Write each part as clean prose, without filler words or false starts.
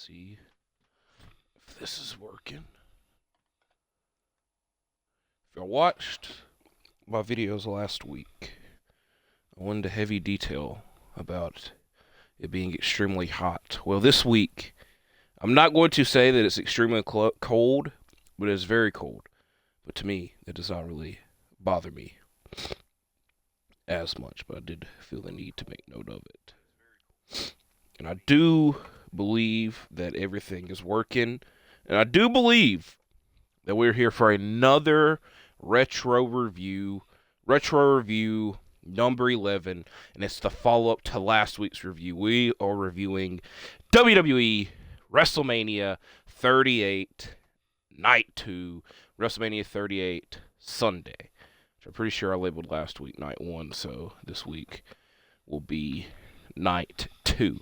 see if this is working. If y'all watched my videos last week, I went into heavy detail about it being extremely hot. Well, this week, I'm not going to say that it's extremely cold, but it's very cold. But to me, it does not really bother me as much, but I did feel the need to make note of it. And I do believe that everything is working, and I do believe that we're here for another retro review number 11, and it's the follow-up to last week's review. We are reviewing WWE WrestleMania 38 Night 2, WrestleMania 38 Sunday, which I'm pretty sure I labeled last week Night 1, so this week will be Night 2.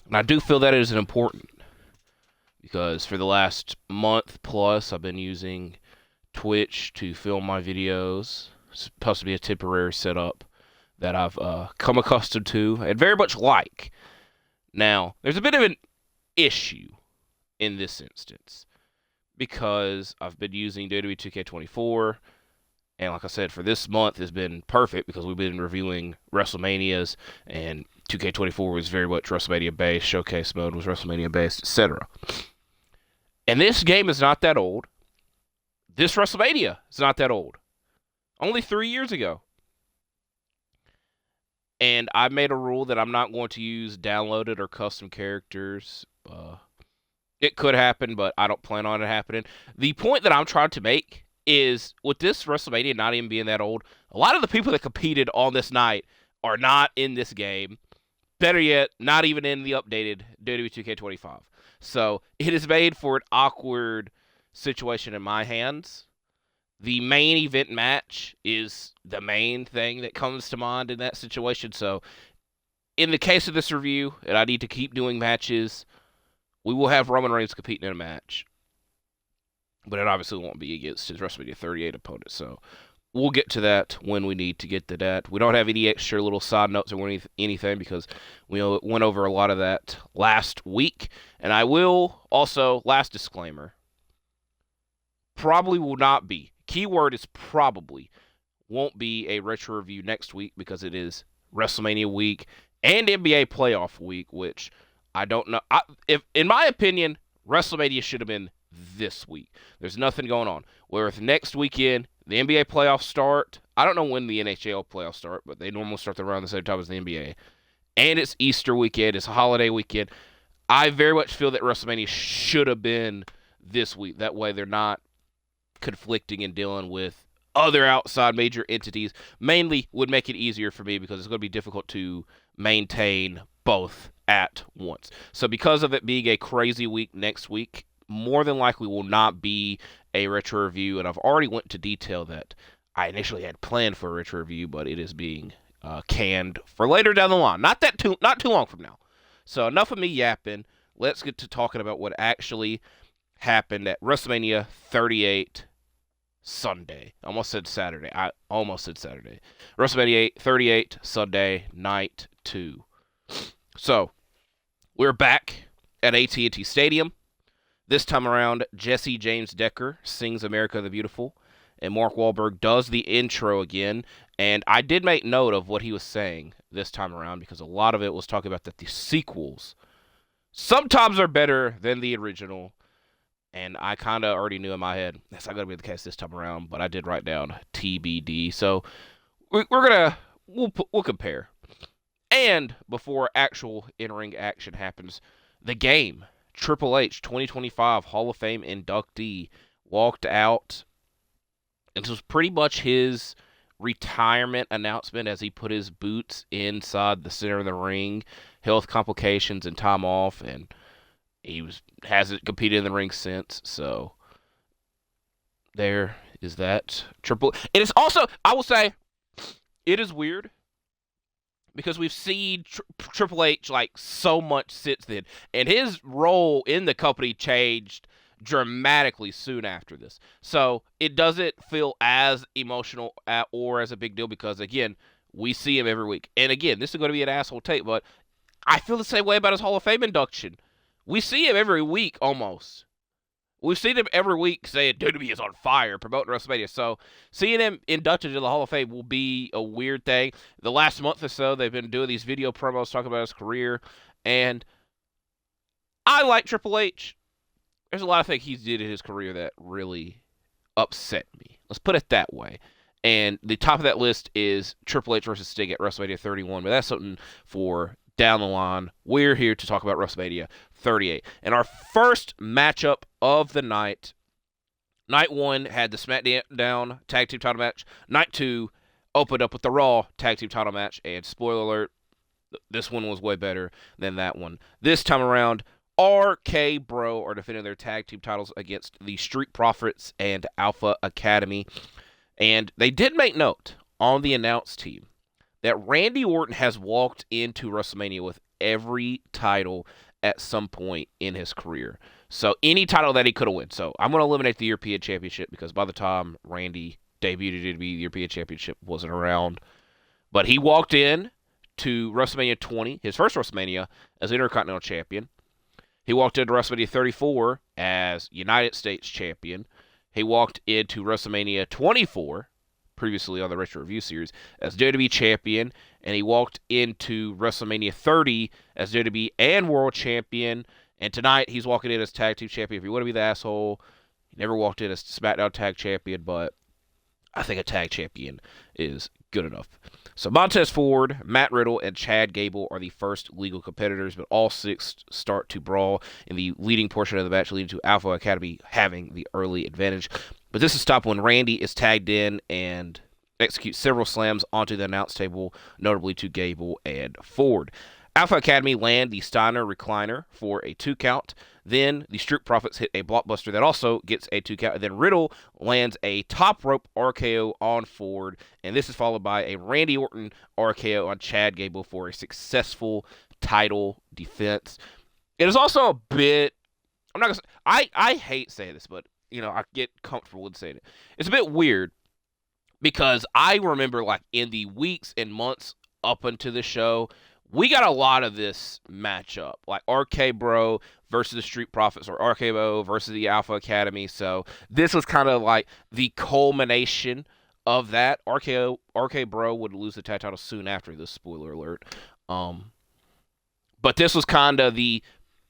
And I do feel that is important, because for the last month plus, I've been using Twitch to film my videos. It's supposed to be a temporary setup that I've come accustomed to and very much like. Now, there's a bit of an issue in this instance, because I've been using WWE 2K24, and like I said, for this month has been perfect because we've been reviewing WrestleManias, and 2K24 was very much WrestleMania-based, Showcase mode was WrestleMania-based, etc. And this game is not that old. This WrestleMania is not that old. Only 3 years ago. And I made a rule that I'm not going to use downloaded or custom characters. It could happen, but I don't plan on it happening. The point that I'm trying to make is, with this WrestleMania not even being that old, a lot of the people that competed on this night are not in this game. Better yet, not even in the updated WWE 2K25. So it is made for an awkward situation in my hands. The main event match is the main thing that comes to mind in that situation. So in the case of this review, and I need to keep doing matches, we will have Roman Reigns competing in a match. But it obviously won't be against his WrestleMania 38 opponent. So we'll get to that when we need to get to that. We don't have any extra little side notes or anything because we went over a lot of that last week. And I will also, last disclaimer, probably will not be. Keyword is probably. Won't be a retro review next week because it is WrestleMania week and NBA playoff week, which I don't know. If in my opinion, WrestleMania should have been this week. There's nothing going on. Whereas next weekend, the NBA playoffs start. I don't know when the NHL playoffs start, but they normally start around the same time as the NBA. And it's Easter weekend. It's a holiday weekend. I very much feel that WrestleMania should have been this week. That way they're not conflicting and dealing with other outside major entities. Mainly would make it easier for me because it's going to be difficult to maintain both at once. So because of it being a crazy week next week, more than likely will not be a retro review, and I've already went to detail that I initially had planned for a retro review, but it is being canned for later down the line. Not too long from now. So enough of me yapping. Let's get to talking about what actually happened at WrestleMania 38 Sunday. I almost said Saturday. WrestleMania 38 Sunday Night 2. So we're back at AT&T Stadium. This time around, Jesse James Decker sings America the Beautiful, and Mark Wahlberg does the intro again. And I did make note of what he was saying this time around because a lot of it was talking about that the sequels sometimes are better than the original. And I kind of already knew in my head that's not going to be the case this time around, but I did write down TBD. So we'll compare. And before actual in-ring action happens, the game, Triple H 2025 Hall of Fame inductee, walked out. And this was pretty much his retirement announcement as he put his boots inside the center of the ring, health complications and time off, and he hasn't competed in the ring since. So there is that. It is also, I will say, it is weird because we've seen Triple H like so much since then, and his role in the company changed dramatically soon after this. So it doesn't feel as emotional or as a big deal because, again, we see him every week. And again, this is going to be an asshole tape, but I feel the same way about his Hall of Fame induction. We see him every week almost. We've seen him every week saying WWE is on fire, promoting WrestleMania. So seeing him inducted into the Hall of Fame will be a weird thing. The last month or so, they've been doing these video promos talking about his career, and I like Triple H. There's a lot of things he did in his career that really upset me. Let's put it that way. And the top of that list is Triple H versus Sting at WrestleMania 31, but that's something for down the line. We're here to talk about WrestleMania 38. And our first matchup of the night, night one had the SmackDown Tag Team title match. Night two opened up with the Raw Tag Team title match. And spoiler alert, this one was way better than that one. This time around, RK Bro are defending their tag team titles against the Street Profits and Alpha Academy. And they did make note on the announce team that Randy Orton has walked into WrestleMania with every title at some point in his career. So any title that he could have won. So I'm going to eliminate the European Championship because by the time Randy debuted, the European Championship wasn't around. But he walked in to WrestleMania 20, his first WrestleMania, as Intercontinental Champion. He walked into WrestleMania 34 as United States Champion. He walked into WrestleMania 24, previously on the Retro Review Series, as WWE Champion. And he walked into WrestleMania 30 as WWE and World Champion. And tonight, he's walking in as Tag Team Champion. If you want to be the asshole, he never walked in as SmackDown Tag Champion, but I think a Tag Champion is good enough. So Montez Ford, Matt Riddle, and Chad Gable are the first legal competitors, but all six start to brawl in the leading portion of the match, leading to Alpha Academy having the early advantage. But this is stopped when Randy is tagged in and executes several slams onto the announce table, notably to Gable and Ford. Alpha Academy land the Steiner recliner for a 2 count. Then the Street Profits hit a blockbuster that also gets a 2 count. And then Riddle lands a top rope RKO on Ford. And this is followed by a Randy Orton RKO on Chad Gable for a successful title defense. It is also a bit, I'm not going to say, I hate saying this, but, I get comfortable with saying it. It's a bit weird because I remember, like, in the weeks and months up until the show, we got a lot of this matchup, like RK Bro versus the Street Profits or RK Bro versus the Alpha Academy. So this was kind of like the culmination of that. RK Bro would lose the tag title soon after this, spoiler alert. But this was kind of the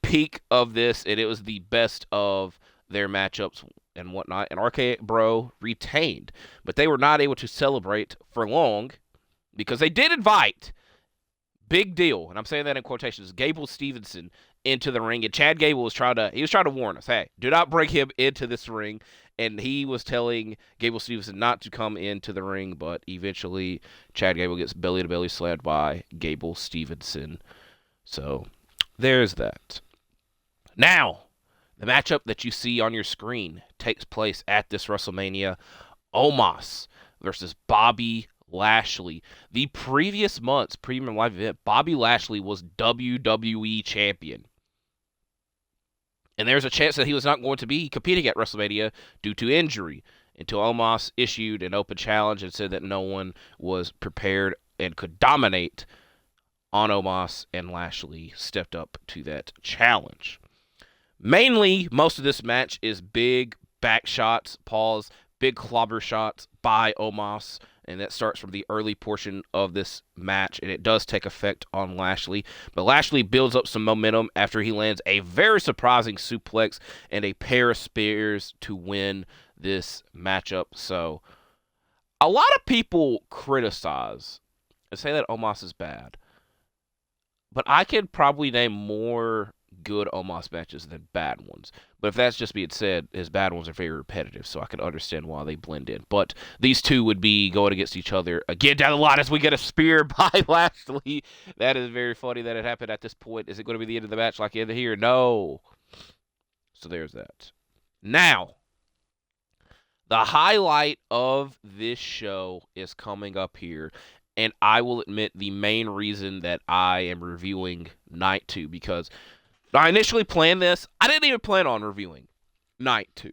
peak of this, and it was the best of their matchups and whatnot. And RK Bro retained, but they were not able to celebrate for long because they did invite, big deal, and I'm saying that in quotations, Gable Stevenson into the ring, and Chad Gable was trying to warn us, hey, do not bring him into this ring, and he was telling Gable Stevenson not to come into the ring, but eventually Chad Gable gets belly-to-belly slammed by Gable Stevenson. So there's that. Now, the matchup that you see on your screen takes place at this WrestleMania. Omos versus Bobby Lashley. The previous month's premium live event, Bobby Lashley was WWE champion. And there's a chance that he was not going to be competing at WrestleMania due to injury until Omos issued an open challenge and said that no one was prepared and could dominate on Omos, and Lashley stepped up to that challenge. Mainly, most of this match is big back shots, big clobber shots by Omos. And that starts from the early portion of this match, and it does take effect on Lashley. But Lashley builds up some momentum after he lands a very surprising suplex and a pair of spears to win this matchup. So, a lot of people criticize and say that Omos is bad. But I can probably name more good Omos matches than bad ones. But if that's just being said, his bad ones are very repetitive, so I can understand why they blend in. But these two would be going against each other again down the line as we get a spear by Lashley. That is very funny that it happened at this point. Is it going to be the end of the match like end of here? No. So there's that. Now, the highlight of this show is coming up here. And I will admit the main reason that I am reviewing Night 2, because I initially planned this. I didn't even plan on reviewing Night 2.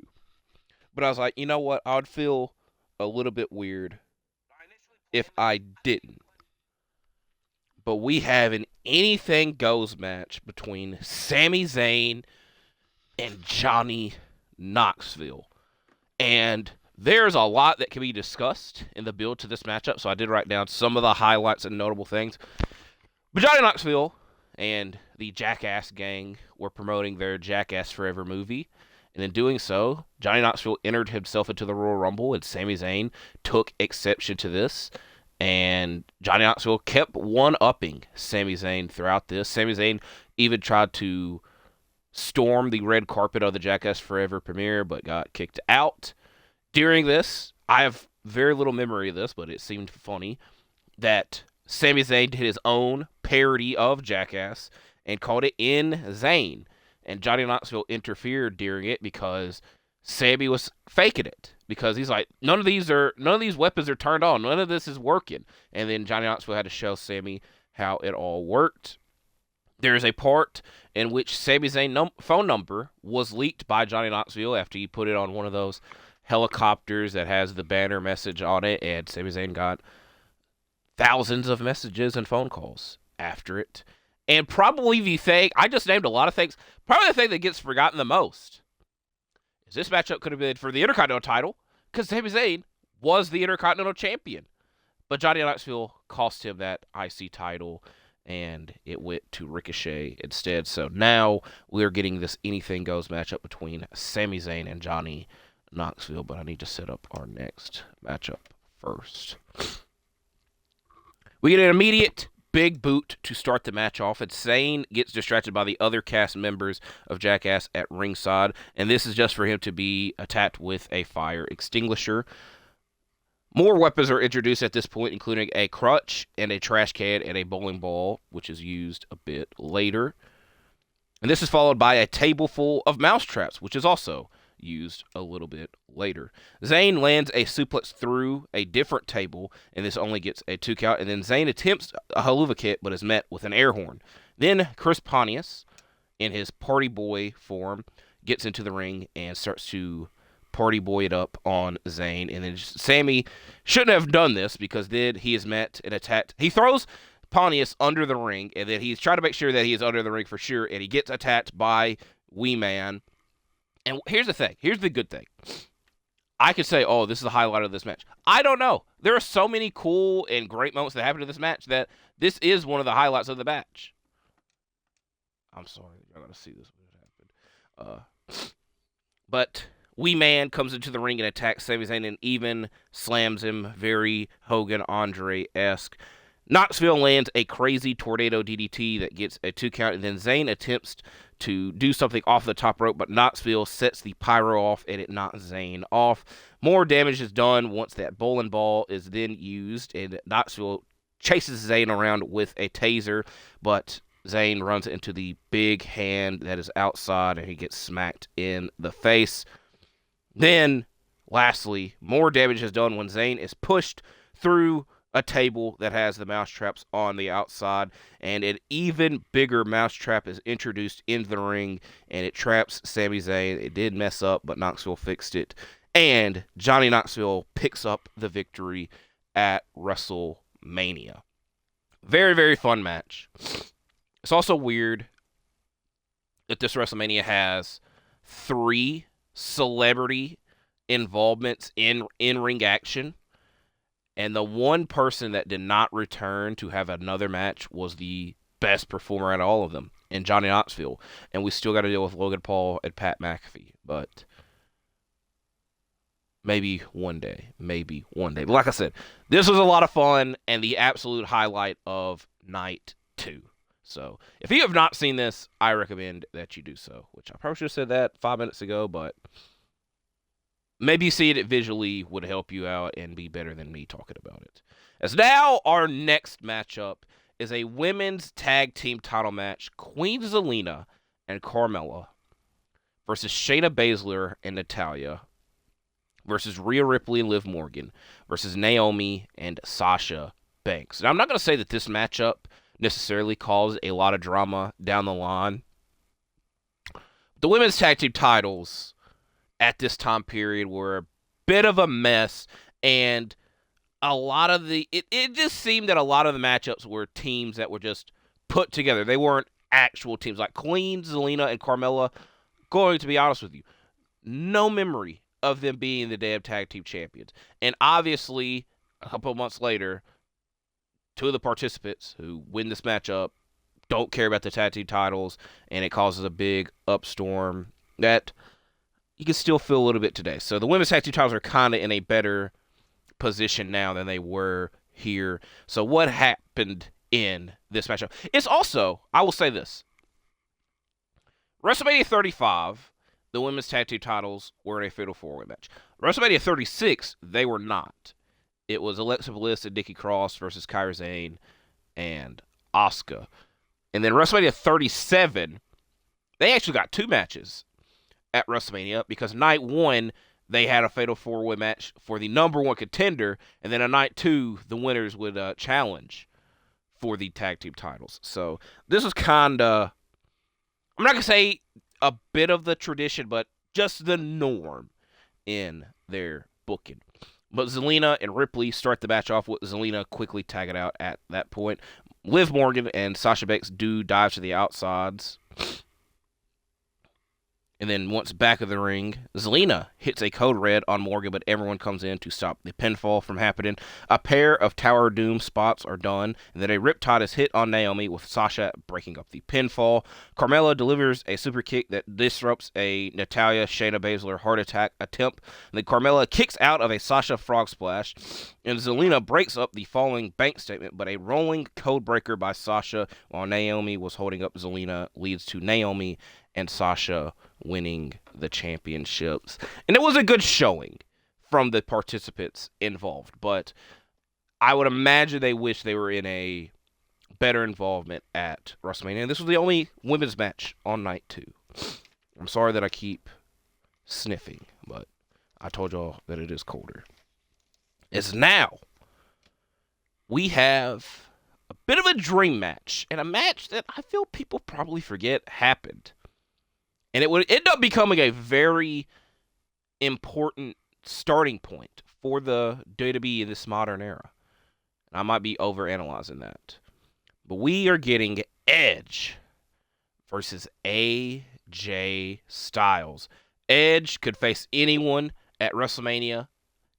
But I was like, you know what? I would feel a little bit weird if I didn't. but we have an anything goes match between Sami Zayn and Johnny Knoxville. And there's a lot that can be discussed in the build to this matchup, so I did write down some of the highlights and notable things. But Johnny Knoxville and the Jackass gang were promoting their Jackass Forever movie. And in doing so, Johnny Knoxville entered himself into the Royal Rumble, and Sami Zayn took exception to this. And Johnny Knoxville kept one-upping Sami Zayn throughout this. Sami Zayn even tried to storm the red carpet of the Jackass Forever premiere, but got kicked out. During this, I have very little memory of this, but it seemed funny that Sami Zayn did his own parody of Jackass and called it In Zayn. And Johnny Knoxville interfered during it because Sami was faking it. Because he's like, none of these weapons are turned on. None of this is working. And then Johnny Knoxville had to show Sami how it all worked. There's a part in which Sami Zayn's phone number was leaked by Johnny Knoxville after he put it on one of those helicopters that has the banner message on it, and Sami Zayn got thousands of messages and phone calls after it. And probably the thing, I just named a lot of things, probably the thing that gets forgotten the most is this matchup could have been for the Intercontinental title, because Sami Zayn was the Intercontinental Champion. But Johnny Knoxville cost him that IC title, and it went to Ricochet instead. So now we're getting this anything goes matchup between Sami Zayn and Johnny Knoxville, but I need to set up our next matchup first. We get an immediate big boot to start the match off, and Zayn gets distracted by the other cast members of Jackass at ringside, and this is just for him to be attacked with a fire extinguisher. More weapons are introduced at this point, including a crutch and a trash can and a bowling ball, which is used a bit later. And this is followed by a table full of mousetraps, which is also used a little bit later. Zayn lands a suplex through a different table, and this only gets a 2 count. And then Zayn attempts a haluva kick, but is met with an air horn. Then Chris Pontius, in his party boy form, gets into the ring and starts to party boy it up on Zayn. And then Sami shouldn't have done this because then he is met and attacked. He throws Pontius under the ring, and then he's trying to make sure that he is under the ring for sure, and he gets attacked by Wee Man. And here's the thing. Here's the good thing. I could say, oh, this is the highlight of this match. I don't know. There are so many cool and great moments that happen in this match that this is one of the highlights of the match. I'm sorry. I got to see this when it happened. But Wee Man comes into the ring and attacks Sami Zayn and even slams him, very Hogan Andre-esque. Knoxville lands a crazy tornado DDT that gets a 2 count, and then Zayn attempts to do something off the top rope, but Knoxville sets the pyro off, and it knocks Zayn off. More damage is done once that bowling ball is then used, and Knoxville chases Zayn around with a taser, but Zayn runs into the big hand that is outside, and he gets smacked in the face. Then, lastly, more damage is done when Zayn is pushed through a table that has the mousetraps on the outside, and an even bigger mousetrap is introduced into the ring, and it traps Sami Zayn. It did mess up, but Knoxville fixed it, and Johnny Knoxville picks up the victory at WrestleMania. Very, very fun match. It's also weird that this WrestleMania has 3 celebrity involvements in ring action. And the one person that did not return to have another match was the best performer out of all of them, in Johnny Knoxville. And we still got to deal with Logan Paul and Pat McAfee. But maybe one day. Maybe one day. But like I said, this was a lot of fun and the absolute highlight of Night 2. So if you have not seen this, I recommend that you do so. Which I probably should have said that 5 minutes ago, but maybe seeing it visually would help you out and be better than me talking about it. As now, our next matchup is a women's tag team title match. Queen Zelina and Carmella versus Shayna Baszler and Natalya versus Rhea Ripley and Liv Morgan versus Naomi and Sasha Banks. And I'm not going to say that this matchup necessarily caused a lot of drama down the line. The women's tag team titles at this time period were a bit of a mess, and a lot of it just seemed that a lot of the matchups were teams that were just put together. They weren't actual teams. Like Queen, Zelina, and Carmella, going to be honest with you, no memory of them being the damn tag team champions. And obviously, a couple of months later, two of the participants who win this matchup don't care about the tag team titles, and it causes a big upstorm that you can still feel a little bit today. So the women's tag team titles are kind of in a better position now than they were here. So what happened in this matchup? It's also, I will say this, WrestleMania 35, the women's tag team titles were in a fatal four-way match. WrestleMania 36, they were not. It was Alexa Bliss and Nikki Cross versus Kairi Sane and Asuka. And then WrestleMania 37, they actually got two matches at WrestleMania because night one, they had a fatal four-way match for the number one contender, and then on night two, the winners would challenge for the tag team titles. So this was kind of, I'm not going to say a bit of the tradition, but just the norm in their booking. But Zelina and Ripley start the match off with Zelina quickly tagging out at that point. Liv Morgan and Sasha Banks do dive to the outsides. And then once back of the ring, Zelina hits a code red on Morgan, but everyone comes in to stop the pinfall from happening. A pair of Tower of Doom spots are done, and then a Riptide is hit on Naomi with Sasha breaking up the pinfall. Carmella delivers a super kick that disrupts a Natalya Shayna Baszler heart attack attempt. And then Carmella kicks out of a Sasha frog splash, and Zelina breaks up the falling bank statement, but a rolling code breaker by Sasha while Naomi was holding up Zelina leads to Naomi and Sasha winning the championships. And it was a good showing from the participants involved, but I would imagine they wish they were in a better involvement at WrestleMania. And this was the only women's match on night two. I'm sorry that I keep sniffing, but I told y'all that it is colder. As now, we have a bit of a dream match, and a match that I feel people probably forget happened. And it would end up becoming a very important starting point for the WWE in this modern era. And I might be overanalyzing that. But we are getting Edge versus AJ Styles. Edge could face anyone at WrestleMania,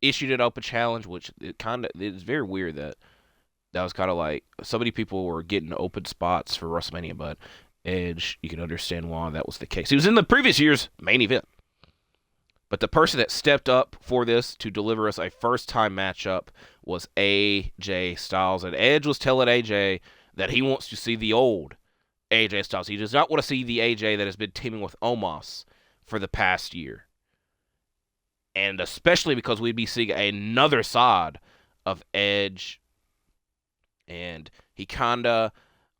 issued an open challenge, which it's very weird that was kind of like so many people were getting open spots for WrestleMania, but Edge, you can understand why that was the case. He was in the previous year's main event. But the person that stepped up for this to deliver us a first-time matchup was AJ Styles. And Edge was telling AJ that he wants to see the old AJ Styles. He does not want to see the AJ that has been teaming with Omos for the past year. And especially because we'd be seeing another side of Edge. And he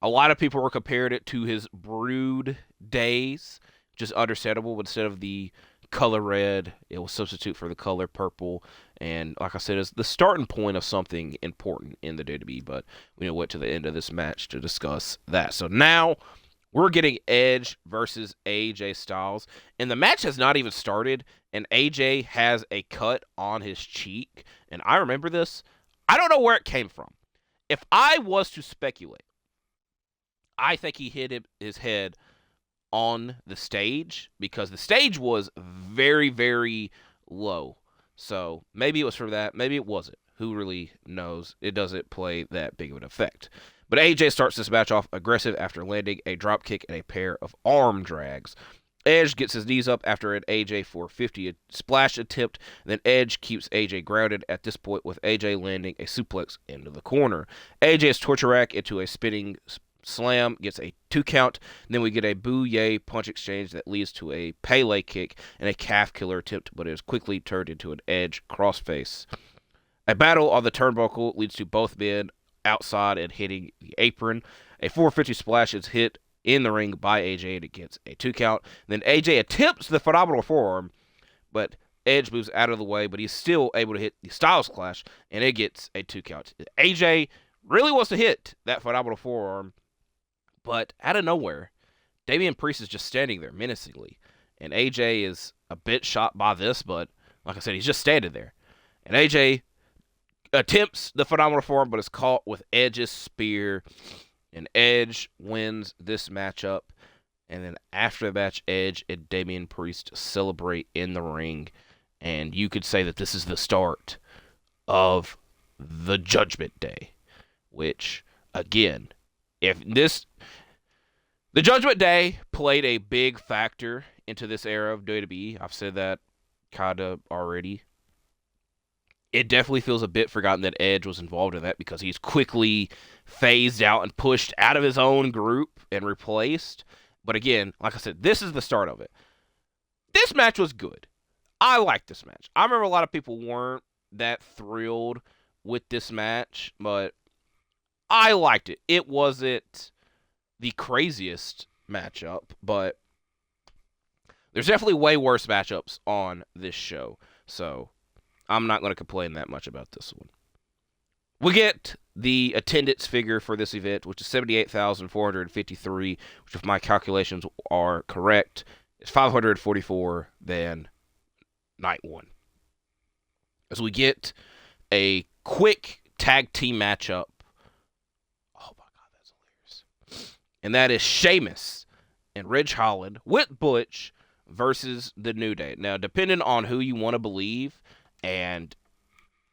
a lot of people were comparing it to his Brood days, just understandable, but instead of the color red, it will substitute for the color purple. And like I said, it's the starting point of something important in the WWE, but we wait to the end of this match to discuss that. So now we're getting Edge versus AJ Styles, and the match has not even started, and AJ has a cut on his cheek, and I remember this. I don't know where it came from. If I was to speculate, I think he hit his head on the stage because the stage was very, very low. So maybe it was for that. Maybe it wasn't. Who really knows? It doesn't play that big of an effect. But AJ starts this match off aggressive after landing a drop kick and a pair of arm drags. Edge gets his knees up after an AJ 450 splash attempt. Then Edge keeps AJ grounded at this point with AJ landing a suplex into the corner. AJ's torture rack into a spinning slam gets a 2 count. Then we get a boo-yay punch exchange that leads to a Pele kick and a calf killer attempt, but it is quickly turned into an Edge crossface. A battle on the turnbuckle leads to both men outside and hitting the apron. A 450 splash is hit in the ring by AJ and it gets a 2 count. Then AJ attempts the phenomenal forearm, but Edge moves out of the way, but he's still able to hit the Styles Clash and it gets a 2 count. AJ really wants to hit that phenomenal forearm, but out of nowhere, Damian Priest is just standing there menacingly. And AJ is a bit shocked by this, but like I said, he's just standing there. And AJ attempts the phenomenal form, but is caught with Edge's spear, and Edge wins this matchup. And then after the match, Edge and Damian Priest celebrate in the ring, and you could say that this is the start of the Judgment Day, which, again, the Judgment Day played a big factor into this era of WWE. I've said that kind of already. It definitely feels a bit forgotten that Edge was involved in that because he's quickly phased out and pushed out of his own group and replaced. But again, like I said, this is the start of it. This match was good. I liked this match. I remember a lot of people weren't that thrilled with this match, but I liked it. It wasn't the craziest matchup, but there's definitely way worse matchups on this show. So I'm not going to complain that much about this one. We get the attendance figure for this event, which is 78,453, which, if my calculations are correct, is 544 than night one. As we get a quick tag team matchup. Oh my God, that's hilarious. And that is Sheamus and Ridge Holland with Butch versus the New Day. Now, depending on who you want to believe, and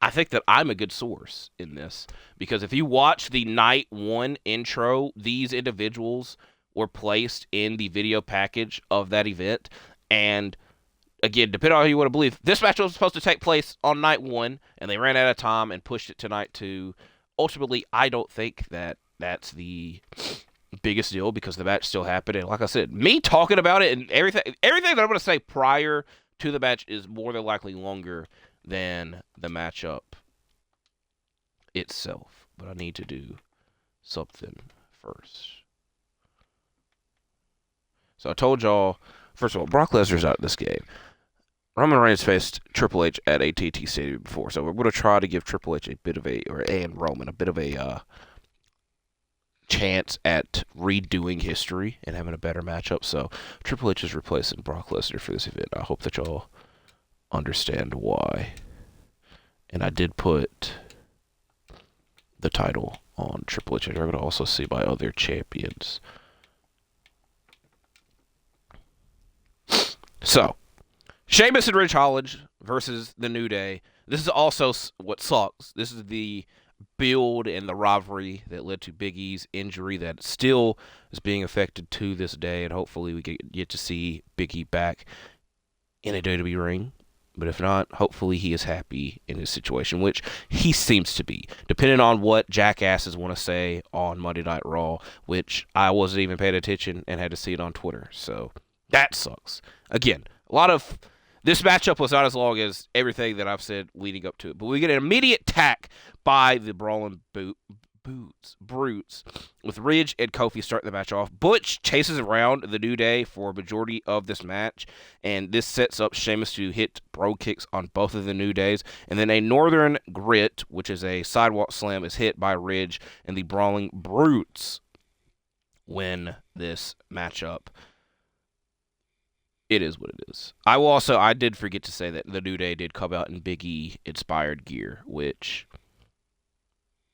I think that I'm a good source in this, because if you watch the night one intro, these individuals were placed in the video package of that event. And again, depending on who you want to believe, this match was supposed to take place on night one, and they ran out of time and pushed it to night two. Ultimately, I don't think that that's the biggest deal because the match still happened. And like I said, me talking about it and everything that I'm going to say prior to the match is more than likely longer than the matchup itself. But I need to do something first. So I told y'all, first of all, Brock Lesnar's out of this game. Roman Reigns faced Triple H at AT&T Stadium before, so we're going to try to give Triple H and Roman a bit of a chance at redoing history and having a better matchup. So Triple H is replacing Brock Lesnar for this event. I hope that y'all understand why. And I did put the title on Triple H. You're going to also see my other champions. So, Sheamus and Ridge Holland versus the New Day. This is also what sucks. This is the build and the rivalry that led to Big E's injury that still is being affected to this day, and hopefully we get to see Big E back in a WWE ring. But if not, hopefully he is happy in his situation, which he seems to be, depending on what jackasses want to say on Monday Night Raw, which I wasn't even paying attention and had to see it on Twitter. So that sucks. Again, a lot of this matchup was not as long as everything that I've said leading up to it, but we get an immediate attack by the Brawling Brutes, with Ridge and Kofi starting the match off. Butch chases around the New Day for a majority of this match, and this sets up Sheamus to hit bro kicks on both of the New Days, and then a Northern Grit, which is a sidewalk slam, is hit by Ridge, and the Brawling Brutes win this matchup. It is what it is. I did forget to say that the New Day did come out in Big E inspired gear, which,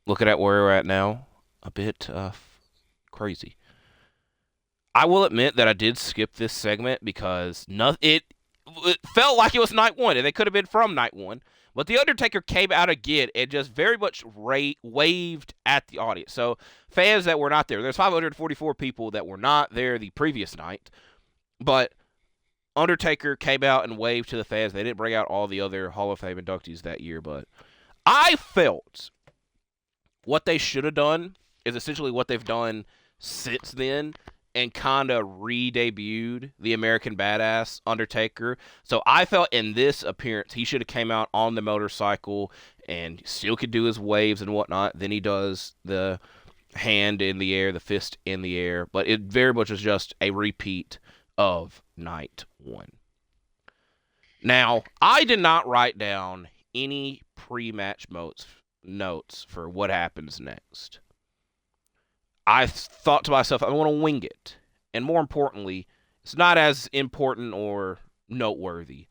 looking at where we're at now, a bit crazy. I will admit that I did skip this segment because it felt like it was night one, and they could have been from night one. But The Undertaker came out again and just very much waved at the audience. So fans that were not there's 544 people that were not there the previous night, but Undertaker came out and waved to the fans. They didn't bring out all the other Hall of Fame inductees that year, but I felt what they should have done is essentially what they've done since then and kind of re-debuted the American Badass Undertaker. So I felt in this appearance he should have came out on the motorcycle and still could do his waves and whatnot. Then he does the hand in the air, the fist in the air, but it very much was just a repeat of night one. Now, I did not write down any pre-match notes for what happens next. I thought to myself, I want to wing it. And more importantly, it's not as important or noteworthy.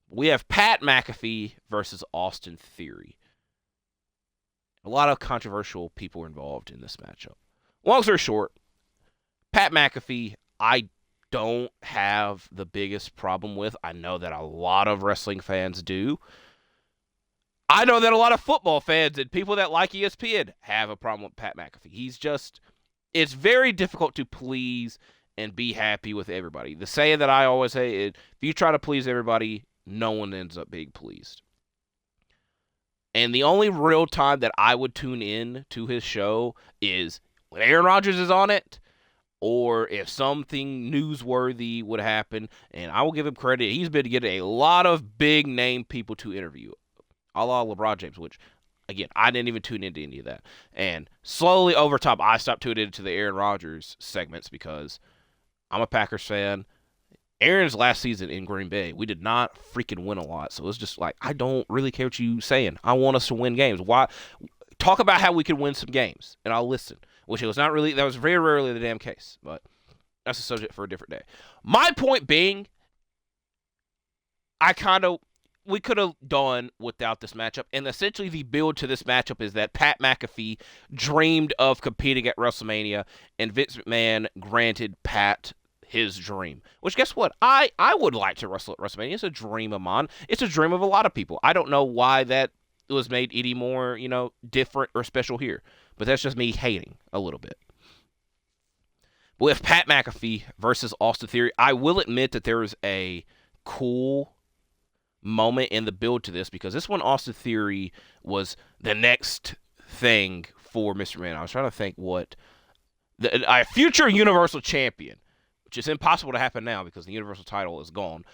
We have Pat McAfee versus Austin Theory. A lot of controversial people were involved in this matchup. Long story short, Pat McAfee, I don't have the biggest problem with. I know that a lot of wrestling fans do. I know that a lot of football fans and people that like ESPN have a problem with Pat McAfee. It's very difficult to please and be happy with everybody. The saying that I always say is, if you try to please everybody, no one ends up being pleased. And the only real time that I would tune in to his show is when Aaron Rodgers is on it, or if something newsworthy would happen. And I will give him credit. He's been getting a lot of big name people to interview, a la LeBron James, which, again, I didn't even tune into any of that. And slowly over time, I stopped tuning into the Aaron Rodgers segments because I'm a Packers fan. Aaron's last season in Green Bay, we did not freaking win a lot. So it's just like, I don't really care what you're saying. I want us to win games. Why? Talk about how we can win some games, and I'll listen. Which it was not really, that was very rarely the damn case. But that's a subject for a different day. My point being, we could have done without this matchup. And essentially the build to this matchup is that Pat McAfee dreamed of competing at WrestleMania, and Vince McMahon granted Pat his dream. Which, guess what? I would like to wrestle at WrestleMania. It's a dream of mine. It's a dream of a lot of people. I don't know why that was made any more, different or special here. But that's just me hating a little bit. With Pat McAfee versus Austin Theory, I will admit that there is a cool moment in the build to this, because this one, Austin Theory, was the next thing for Mr. Man. I was trying to think what a future Universal Champion, which is impossible to happen now because the Universal title is gone,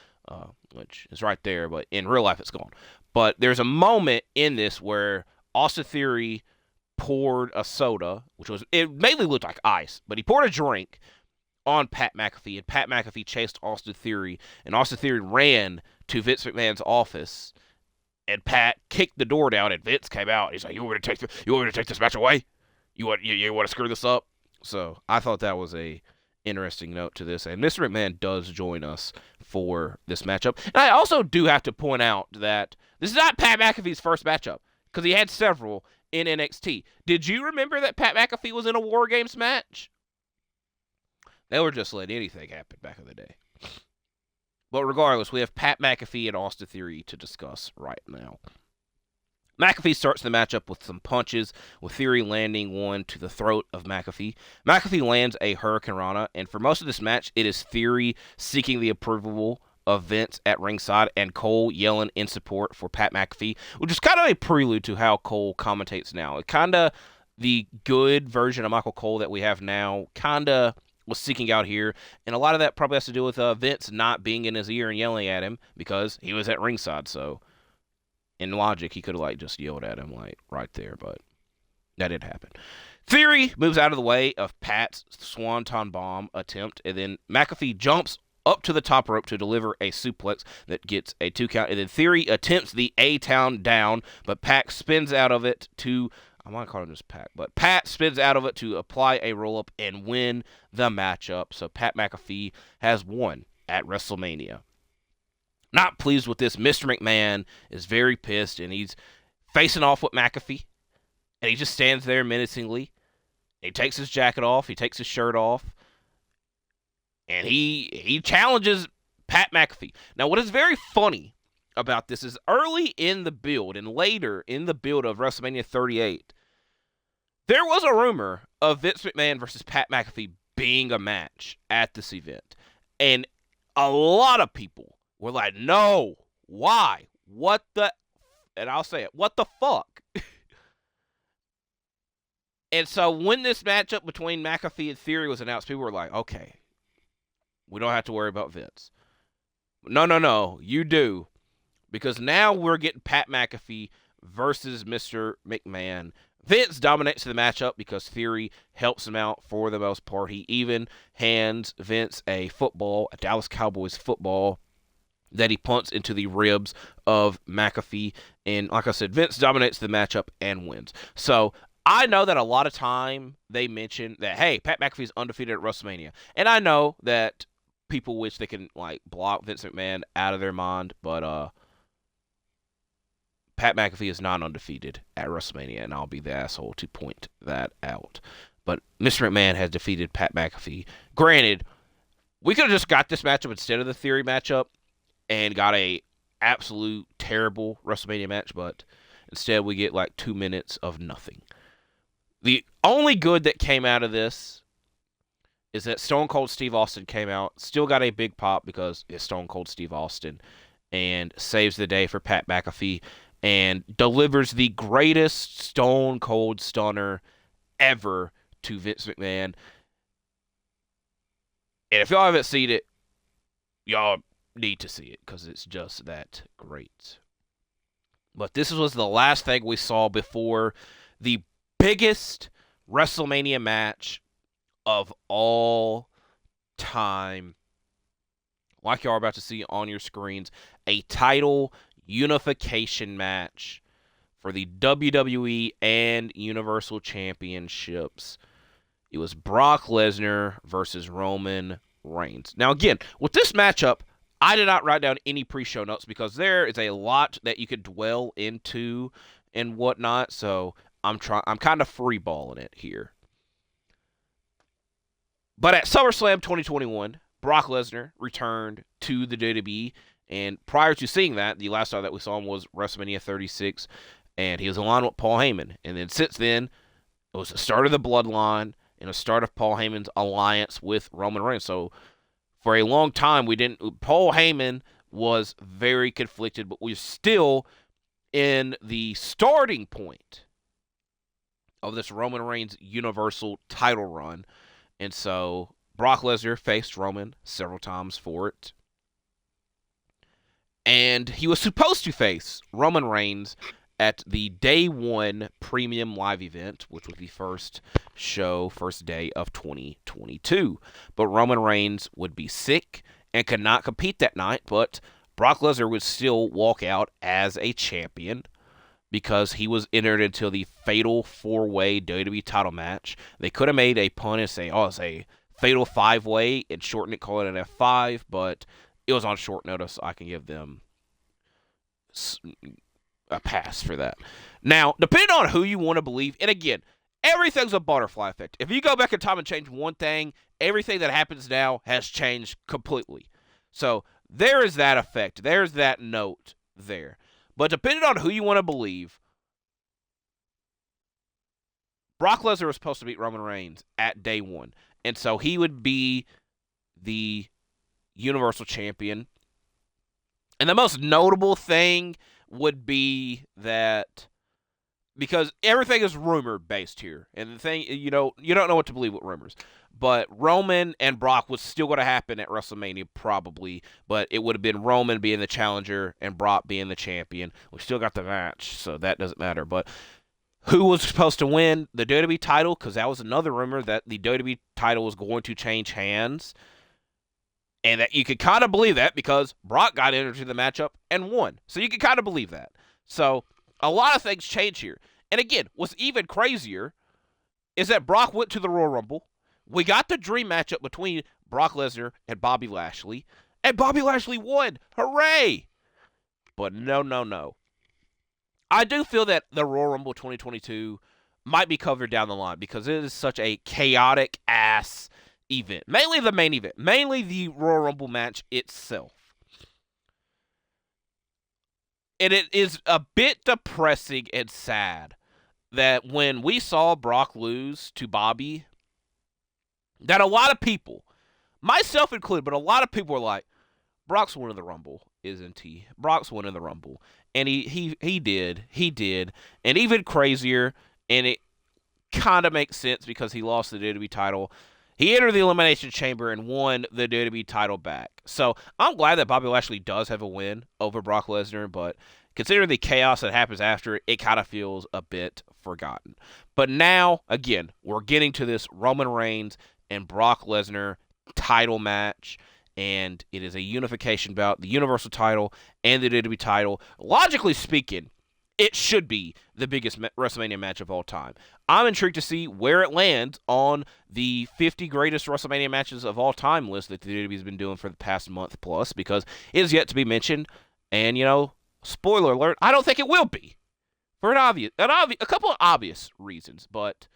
which is right there, but in real life it's gone. But there's a moment in this where Austin Theory poured a soda, it mainly looked like ice, but he poured a drink on Pat McAfee, and Pat McAfee chased Austin Theory, and Austin Theory ran to Vince McMahon's office, and Pat kicked the door down, and Vince came out. He's like, "You want me to take this match away? You want to screw this up?" So I thought that was a interesting note to this, and Mr. McMahon does join us for this matchup. And I also do have to point out that this is not Pat McAfee's first matchup, because he had several in NXT. Did you remember that Pat McAfee was in a War Games match? They were just letting anything happen back in the day. But regardless, we have Pat McAfee and Austin Theory to discuss right now. McAfee starts the matchup with some punches, with Theory landing one to the throat of McAfee. McAfee lands a Hurricane Rana, and for most of this match, it is Theory seeking the approval of Vince at ringside, and Cole yelling in support for Pat McAfee, which is kind of a prelude to how Cole commentates now. It kind of, the good version of Michael Cole that we have now kind of was seeking out here, and a lot of that probably has to do with Vince not being in his ear and yelling at him because he was at ringside. So in logic, he could have just yelled at him right there, but that didn't happen. Theory moves out of the way of Pat's Swanton Bomb attempt, and then McAfee jumps up to the top rope to deliver a suplex that gets a 2 count, and then Theory attempts the A-Town down, but Pat spins out of it to, I want to call him just Pat, but Pat spins out of it to apply a roll-up and win the matchup. So Pat McAfee has won at WrestleMania. Not pleased with this, Mr. McMahon is very pissed, and he's facing off with McAfee, and he just stands there menacingly. He takes his jacket off, he takes his shirt off, and he challenges Pat McAfee. Now, what is very funny about this is early in the build and later in the build of WrestleMania 38, there was a rumor of Vince McMahon versus Pat McAfee being a match at this event. And a lot of people were like, no, why? What the, and I'll say it, what the fuck? And so when this matchup between McAfee and Theory was announced, people were like, okay, we don't have to worry about Vince. No, you do. Because now we're getting Pat McAfee versus Mr. McMahon. Vince dominates the matchup because Theory helps him out for the most part. He even hands Vince a Dallas Cowboys football, that he punts into the ribs of McAfee. And like I said, Vince dominates the matchup and wins. So I know that a lot of time they mention that, hey, Pat McAfee's undefeated at WrestleMania. And I know that people wish they can block Vince McMahon out of their mind, but Pat McAfee is not undefeated at WrestleMania, and I'll be the asshole to point that out. But Mr. McMahon has defeated Pat McAfee. Granted, we could have just got this matchup instead of the Theory matchup and got a absolute terrible WrestleMania match, but instead we get like 2 minutes of nothing. The only good that came out of this is that Stone Cold Steve Austin came out, still got a big pop because it's Stone Cold Steve Austin, and saves the day for Pat McAfee and delivers the greatest Stone Cold Stunner ever to Vince McMahon. And if y'all haven't seen it, y'all need to see it because it's just that great. But this was the last thing we saw before the biggest WrestleMania match of all time. Like y'all are about to see on your screens, a title unification match for the WWE and Universal Championships. It was Brock Lesnar versus Roman Reigns. Now, again, with this matchup, I did not write down any pre-show notes because there is a lot that you could dwell into and whatnot. So I'm kind of freeballing it here. But at SummerSlam 2021, Brock Lesnar returned to the WWE, and prior to seeing that, the last time that we saw him was WrestleMania 36, and he was aligned with Paul Heyman. And then since then, it was the start of the Bloodline and the start of Paul Heyman's alliance with Roman Reigns. So for a long time, Paul Heyman was very conflicted, but we're still in the starting point of this Roman Reigns Universal title run. And so Brock Lesnar faced Roman several times for it. And he was supposed to face Roman Reigns at the Day 1 Premium Live event, which was the first day of 2022. But Roman Reigns would be sick and could not compete that night, but Brock Lesnar would still walk out as a champion because he was entered into the Fatal 4-Way WWE title match. They could have made a pun and say, it's a Fatal 5-Way and shorten it, call it an F5, but it was on short notice, so I can give them a pass for that. Now, depending on who you want to believe, and again, everything's a butterfly effect. If you go back in time and change one thing, everything that happens now has changed completely. So there is that effect. There's that note there. But depending on who you want to believe, Brock Lesnar was supposed to beat Roman Reigns at Day 1. And so he would be the Universal Champion. And the most notable thing would be that, because everything is rumor based here, and the thing, you don't know what to believe with rumors, but Roman and Brock was still going to happen at WrestleMania probably, but it would have been Roman being the challenger and Brock being the champion. We still got the match, so that doesn't matter. But who was supposed to win the WWE title? Because that was another rumor that the WWE title was going to change hands. And that you could kind of believe that because Brock got entered to the matchup and won. So you could kind of believe that. So a lot of things change here. And again, what's even crazier is that Brock went to the Royal Rumble. We got the dream matchup between Brock Lesnar and Bobby Lashley. And Bobby Lashley won. Hooray! But no. I do feel that the Royal Rumble 2022 might be covered down the line because it is such a chaotic-ass event. Mainly the main event. Mainly the Royal Rumble match itself. And it is a bit depressing and sad that when we saw Brock lose to Bobby, that a lot of people, myself included, but a lot of people were like, Brock's winning the Rumble, isn't he? Brock's winning the Rumble. And he did. And even crazier, and it kind of makes sense because he lost the WWE title. He entered the Elimination Chamber and won the WWE title back. So I'm glad that Bobby Lashley does have a win over Brock Lesnar, but considering the chaos that happens after it, it kind of feels a bit forgotten. But now, again, we're getting to this Roman Reigns and Brock Lesnar title match, and it is a unification bout, the Universal title and the WWE title. Logically speaking, it should be the biggest WrestleMania match of all time. I'm intrigued to see where it lands on the 50 greatest WrestleMania matches of all time list that the WWE has been doing for the past month plus, because it is yet to be mentioned. And, Spoiler alert, I don't think it will be. For a couple of obvious reasons, but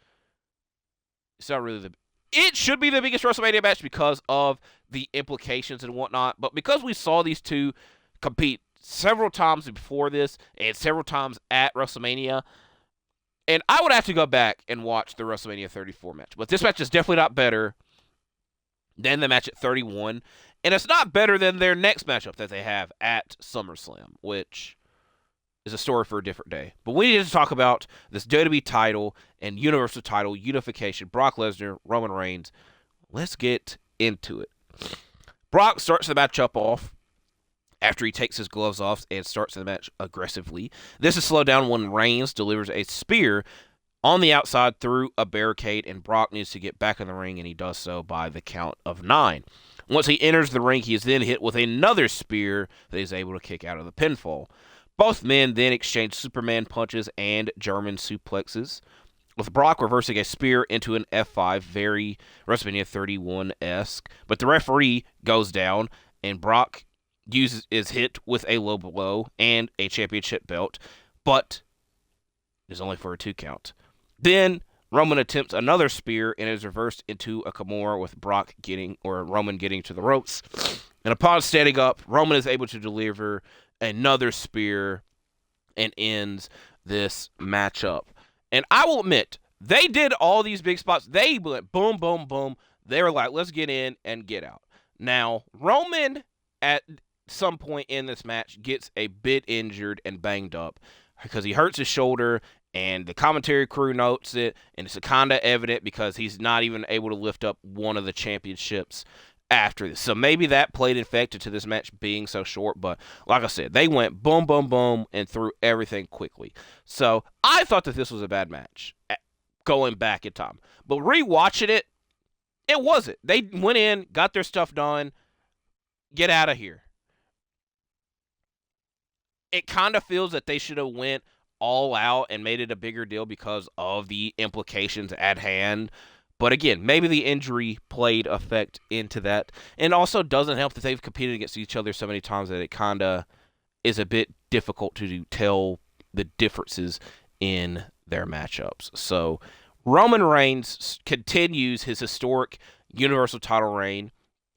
it's not really it should be the biggest WrestleMania match because of the implications and whatnot, but because we saw these two compete several times before this and several times at WrestleMania, and I would have to go back and watch the WrestleMania 34 match, but this match is definitely not better than the match at 31, and it's not better than their next matchup that they have at SummerSlam, which is a story for a different day. But we need to talk about this WWE title and Universal title unification. Brock Lesnar, Roman Reigns. Let's get into it. Brock starts the match up off after he takes his gloves off and starts the match aggressively. This is slowed down when Reigns delivers a spear on the outside through a barricade, and Brock needs to get back in the ring, and he does so by the count of 9. Once he enters the ring, he is then hit with another spear that he's able to kick out of the pinfall. Both men then exchange Superman punches and German suplexes, with Brock reversing a spear into an F5, very WrestleMania 31-esque. But the referee goes down, and Brock is hit with a low blow and a championship belt, but it is only for a 2 count. Then Roman attempts another spear and is reversed into a Kimura, with Roman getting to the ropes. And upon standing up, Roman is able to deliver another spear and ends this matchup. And I will admit, they did all these big spots. They went boom, boom, boom. They were like, let's get in and get out. Now, Roman, at some point in this match, gets a bit injured and banged up because he hurts his shoulder, and the commentary crew notes it, and it's kind of evident because he's not even able to lift up one of the championships after this. So maybe that played effect to this match being so short, but like I said, they went boom, boom, boom, and threw everything quickly. So I thought that this was a bad match going back in time. But rewatching it, it wasn't. They went in, got their stuff done, get out of here. It kind of feels that they should have went all out and made it a bigger deal because of the implications at hand. But again, maybe the injury played effect into that. And also doesn't help that they've competed against each other so many times that it kind of is a bit difficult to tell the differences in their matchups. So Roman Reigns continues his historic Universal title reign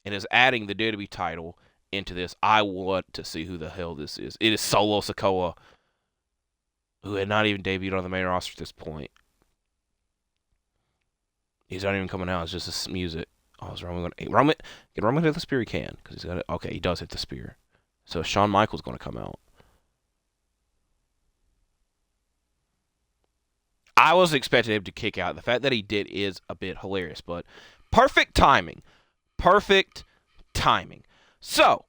and is adding the WWE title into this. I want to see who the hell this is. It is Solo Sikoa, who had not even debuted on the main roster at this point. He's not even coming out. It's just this music. Oh, is Roman going to... Get Roman hit the spear? He can. Because he's got it. Okay, he does hit the spear. So Shawn Michaels going to come out. I was expecting him to kick out. The fact that he did is a bit hilarious. But perfect timing. Perfect timing. So,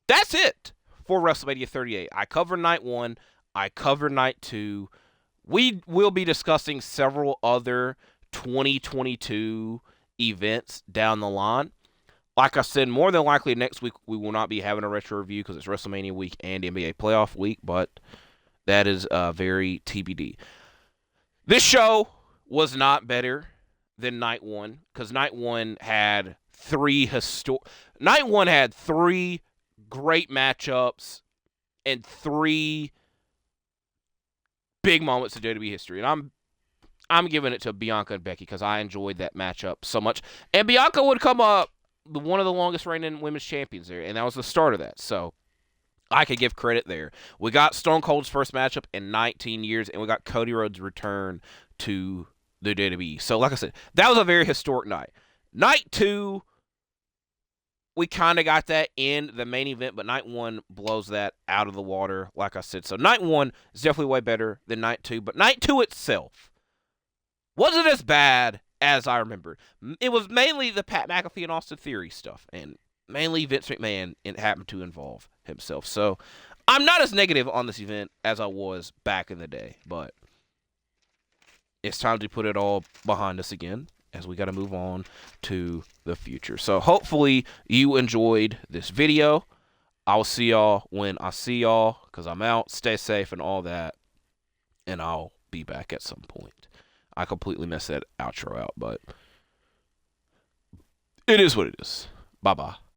that's it for WrestleMania 38. I covered Night 1. I covered Night 2. We will be discussing several other 2022 events down the line. Like I said, more than likely next week we will not be having a retro review because it's WrestleMania week and NBA playoff week, but that is very TBD. This show was not better than Night 1 because Night 1 had three great matchups and 3 big moments in WWE history, and I'm giving it to Bianca and Becky because I enjoyed that matchup so much. And Bianca would come up one of the longest reigning women's champions there, and that was the start of that. So I could give credit there. We got Stone Cold's first matchup in 19 years, and we got Cody Rhodes' return to the WWE. So like I said, that was a very historic night. Night 2, we kind of got that in the main event, but Night 1 blows that out of the water, like I said. So Night 1 is definitely way better than Night 2, but Night 2 itself wasn't as bad as I remembered. It was mainly the Pat McAfee and Austin Theory stuff, and mainly Vince McMahon happened to involve himself. So I'm not as negative on this event as I was back in the day, but it's time to put it all behind us again as we got to move on to the future. So hopefully you enjoyed this video. I'll see y'all when I see y'all because I'm out. Stay safe and all that, and I'll be back at some point. I completely messed that outro out, but it is what it is. Bye-bye.